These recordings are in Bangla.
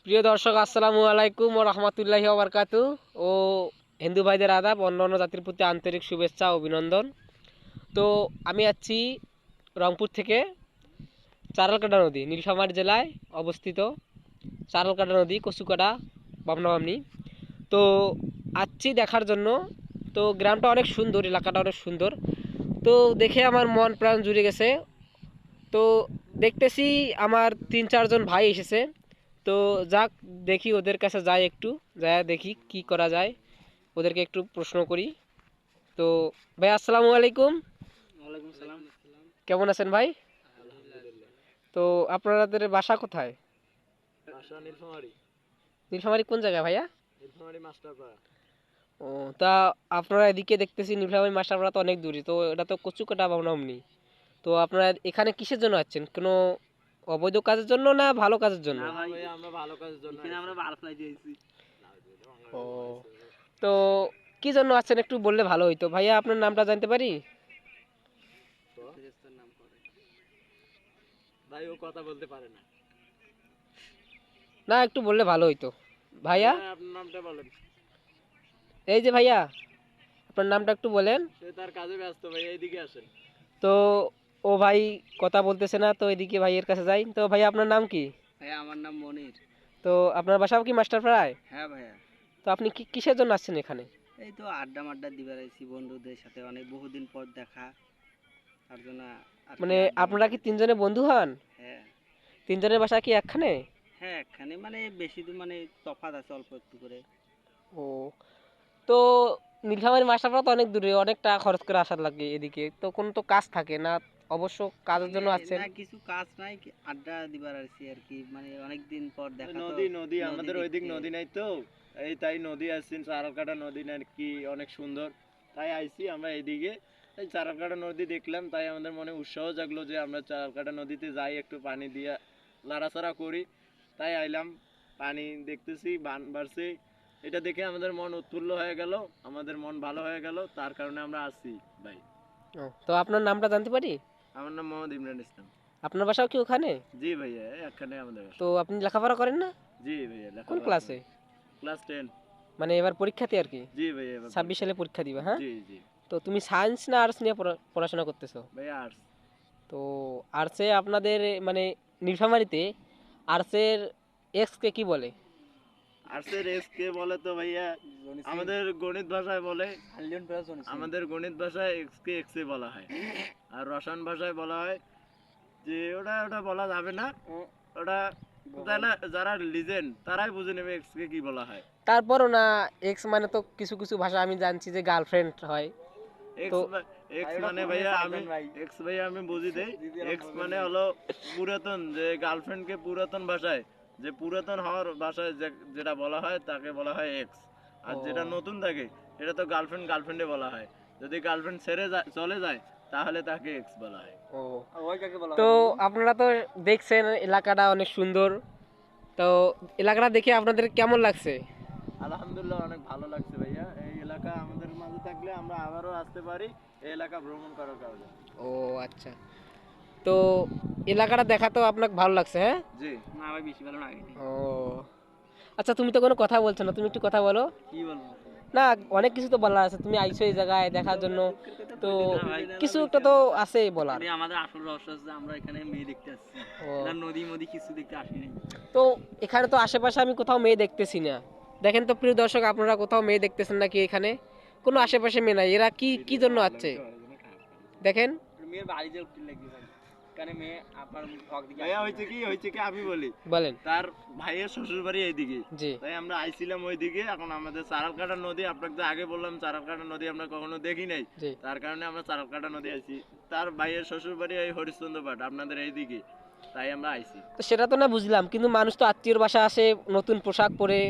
প্রিয় দর্শক আসসালামু আলাইকুম ও রহমতুল্লাহি ওয়া বারাকাতু ও হিন্দু ভাইদের আদাব অন্যান্য জাতির প্রতি আন্তরিক শুভেচ্ছা ও অভিনন্দন। তো আমি আছি রংপুর থেকে চারালকাটা নদী নীলফামারী জেলায় অবস্থিত চারালকাটা নদী কচুকাটা বামনাবামনি। তো আসছি দেখার জন্য। তো গ্রামটা অনেক সুন্দর, এলাকাটা অনেক সুন্দর। তো দেখে আমার মন প্রাণ জুড়ে গেছে। তো দেখতেছি আমার 3-4 জন ভাই এসেছে। তো যাক, দেখি ওদের কাছে যাই, একটু যাই দেখি কি করা যায়, ওদেরকে একটু প্রশ্ন করি। তো ভাই আসসালামু আলাইকুম। ওয়ালাইকুম সালাম। কেমন আছেন ভাই? তো আপনাদের বাসা কোথায়? বাসা নীলফামারী। নীলফামারী কোন জায়গায় ভাইয়া? নীলফামারী মাস্টারপাড়া। ও, তা আপনারা এদিকে দেখতেছি নীলফামারী মাস্টারপাড়া তো অনেক দূরে, তো এটা তো কচুকাটা বামনামনি। তো আপনারা এখানে কিসের জন্য আছেন? কোনো অবৈধ কাজের জন্য না ভালো কাজের জন্য? না ভাই, আমরা ভালো কাজের জন্য এখানে আমরা ভালো ফ্লাই দিয়েছি। ও, তো কি জন্য আছেন একটু বললে ভালো হইতো। ভাইয়া আপনার নামটা জানতে পারি? ভাই ও কথা বলতে পারে না। না, একটু বললে ভালো হইতো ভাইয়া। আপনার নামটা বলেন। এই যে ভাইয়া, আপনার নামটা একটু বলেন। সে তার কাজে ব্যস্ত ভাই, এইদিকে আসেন। তো ও ভাই কথা বলতেছে না, তো এদিকে ভাইয়ের কাছে যাই। তো ভাইয়া আপনার নাম কি? ভাইয়া আমার নাম মনির। তো আপনার বাসাও কি মাস্টারপাড়ায়? হ্যাঁ ভাইয়া। তো আপনি কিসের জন্য আসছেন এখানে? এই তো আড্ডা মাড্ডা দিবার আইছি বন্ধুদের সাথে, অনেক বহুদিন পর দেখা, তার জন্য আর কি মানে আড্ডা আপনারা মাড্ডা কি দিছি। 3 জনে বন্ধু হন? হ্যাঁ 3 জনের বাসা কি একখানে? হ্যাঁ, একখানে মানে বেশি দূর, মানে তফাৎ আছে অল্প একটু করে। ও, তো নীলফামারী মাস্টারপাড়া তো অনেক দূরে, অনেক টাকা খরচ করে আসা লাগে এদিকে, তো কোনো তো কাজ থাকে না? অবশ্য কাজের জন্য মানে আসছেন। না, কিছু কাজ নাই, আড্ডা দিবার আইছি আর কি, মানে অনেক দিন পর দেখা তো। নদী নদী আমাদের ওইদিক দেখতে। নদী নাই তো, এই তাই নদী আসছেন চারালকাটা নদী নাকি অনেক সুন্দর, তাই আইছি আমরা এইদিকে। এই চারালকাটা নদী দেখলাম, তাই আমাদের মনে উৎসাহ জাগলো যে আমরা চারালকাটা নদীতে যাই, একটু পানি দিয়া লাড়াচাড়া করি। তাই আইলাম, পানি দেখতেছি বান বাড়ছে, এটা দেখে আমাদের মন উৎফুল্ল হয়ে গেল, আমাদের মন ভালো হয়ে গেল, তার কারণে আমরা আসছি ভাই। ও, তো আপনার নামটা জানতে পারি? আমার নাম মোহাম্মদ ইমরান ইসলাম। আপনার বাসাও কি ওখানে? জি ভাইয়া, এখানে আমাদের বাসা। তো আপনি লেখাপড়া করেন না? জি ভাইয়া, কোন লেখাপড়া ক্লাসে? করি। ক্লাস 10। মানে এবার পরীক্ষাতে আর কি? জি ভাইয়া, এবার 26 সালে পরীক্ষা দিবা, হ্যাঁ? জি জি তো তুমি সায়েন্স না আর্টস নিয়ে পড়াশোনা করতেছো? ভাই, আর্টস। তো আর্টসে আপনাদের মানে নীলফামারীতে আর্টসের এক্স কে কি বলে? আর্টসের এস কে বলে তো ভাইয়া, আমাদের গণিত ভাষায় বলে, আমাদের গণিত ভাষায় এক্স কে এক্স এ বলা হয়। আর রসায়ন ভাষায় বলা হয় যে ওটা ওটা বলা যাবে না, ওটা যারা লিজেন্ড তারাই বুঝে নেবে এক্স কে কি বলা হয়। তারপরও না, এক্স মানে তো কিছু কিছু ভাষা আমি জানছি যে গার্লফ্রেন্ড হয়। তো এক্স মানে ভাইয়া আমি বুঝি দেই, এক্স মানে হলো পুরাতন, যে গার্লফ্রেন্ডকে পুরাতন ভাষায়, যে পুরাতন হওয়ার ভাষায় যেটা বলা হয় তাকে বলা হয় এক্স। আর ও। যেটা নতুন থাকে এটা তো গার্লফ্রেন্ডে বলা হয়। যদি গার্লফ্রেন্ড ছেড়ে চলে যায় তাহলে তাকে এক্স বলা হয়। ও, তো আপনারা তো দেখছেন এলাকাটা অনেক সুন্দর। তো এলাকাটা দেখে আপনাদের কেমন লাগছে? আলহামদুলিল্লাহ, অনেক ভালো লাগছে ভাইয়া। এই এলাকা আমাদের মাঝে থাকলে আমরা আবারও আসতে পারি এই এলাকা ভ্রমণ করার কারণে। ও আচ্ছা, তো এলাকাটা দেখা তো আপনাকে ভালো লাগছে, হ্যাঁ? জি। না ভাই, বেশি ভালো লাগে। ও আচ্ছা, তুমি তো কোনো কথা বলছো না, তুমি একটু কথা বলো কি বলবো? না। অনেক কিছু তো বলার আছে, তুমি আইছো এই জায়গায় দেখার জন্য, তো কিছু একটা তো আছে বলার। আমাদের আসল রহস্য হচ্ছে আমরা এখানে মেয়ে দেখতে আসছি, ও, এটা নদী মদি কিছু দেখতে আসি নাই। তো এখানে তো আশেপাশে আমি কোথাও মেয়ে দেখতেছি না। দেখেন তো প্রিয় দর্শক, আপনারা কোথাও মেয়ে দেখতেছেন নাকি? এখানে কোনো আশেপাশে মেয়ে নাই। এরা কি কি জন্য আসছে দেখেন। মেয়ের বাড়ি যে উঠতে লাগবে ভাই, এখানে মেয়ে আপনার হক দিকে ভাইয়া হয়েছে কি আমি বলি, বলেন। তার ভাইয়ের শ্বশুর বাড়ি এইদিকে, জি। তাই আমরা আইছিলাম ওইদিকে। এখন আমাদের চারালকাটা নদী, আপনাকে তো আগে বললাম চারালকাটা নদী আমরা কখনো দেখি নাই, জি। তার কারণে আমরা চারালকাটা নদী আইছি। তার ভাইয়ের শ্বশুর বাড়ি এই হরিশ্চন্দ্র পাট আপনাদের এইদিকে, তাই আমরা আইছি। তো সেটা তো না বুঝলাম, কিন্তু মানুষ তো আত্মীয়র বাসা আসে নতুন পোশাক পরে,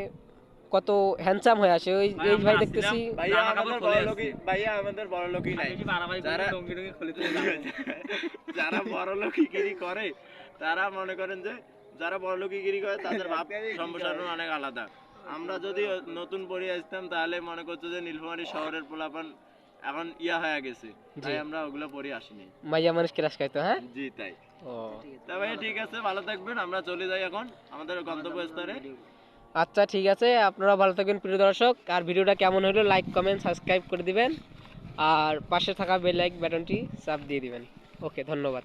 কত হ্যান্ডসাম হয়ে আসে। ওই এই ভাই দেখতেছি। ভাইয়া আমাদের বড় লোকই নাই, যারা যারা বড় লোকিগিরি করে তারা মনে করেন যে যারা বড় লোকিগিরি করে তাদের ভাব সম্প্রসারণ অনেক আলাদা। আমরা যদি নতুন পড়ে আসতাম তাহলে মনে করতো যে নীলফামারী শহরের পোলাপান এখন ইয়া হয়ে গেছে, তাই আমরা ওগুলো পড়ে আসিনি। মাইয়া মানুষ ক্রাশ খাইতো, হ্যাঁ? জি তাই। ও তা ভাই ঠিক আছে, ভালো থাকবেন, আমরা চলে যাই এখন আমাদের গন্তব্যস্থলে। আচ্ছা ঠিক আছে, আপনারা ভালো থাকবেন প্রিয় দর্শক। আর ভিডিওটা কেমন হলো লাইক কমেন্ট সাবস্ক্রাইব করে দিবেন, আর পাশে থাকা বেল লাইক বাটনটি চাপ দিয়ে দিবেন। ওকে, ধন্যবাদ।